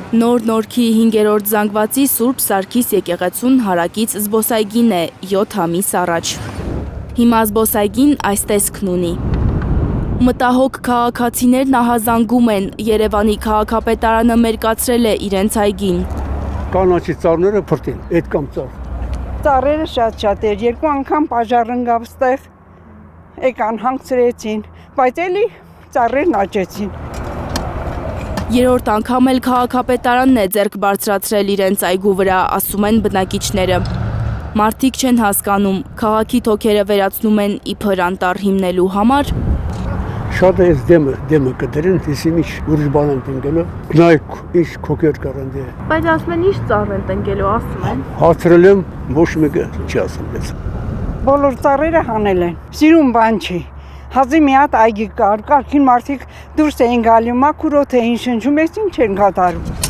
Նոր Նորքի 5-րդ զանգվածի Սուրբ Սարգիս եկեղեցուն հարակից զբոսայգին է 7 ամիս առաջ։ Հիմա զբոսայգին այս տեսքն ունի։ Մտահոգ քաղաքացիներն ահազանգում են, Երևանի քաղաքապետարանը մերկացրել է իրենց այգին։ Կանաչի ծառները փրտին, այդ կամ ծառ։ Ծառերը շատ էր, 2 անգամ պաժար ընկավ ստեղ, եկան հանգցրեցին, բայց էլի ծառերն աճեցին։ Երրորդ անգամ էլ քաղաքապետարանն է ձեռք բարձրացրել իրենց այգու վրա, ասում են բնակիչները։ Մարդիկ չեն հասկանում, քաղաքի թոքերը վերացնում են իբր անտառ հիմնելու համար։ Շատ է դեմը կդրեն, իսի ինչ ուրիշ բան են տնկելու, նայք ինչ քոքեր կարան դե։ Բայց ասում են ինչ ծառ են տնկելու, ասում են։ Հարցրել եմ, ոչ մեկը չի ասում ես։ Բոլոր ծառերը հանել են, սիրուն բան չի։ Հազի մի հատ այգի կար, կարգին մարդիկ դուրս էին գալի, մաքուր օդ էին շնչում, ես ինչ են կատարում։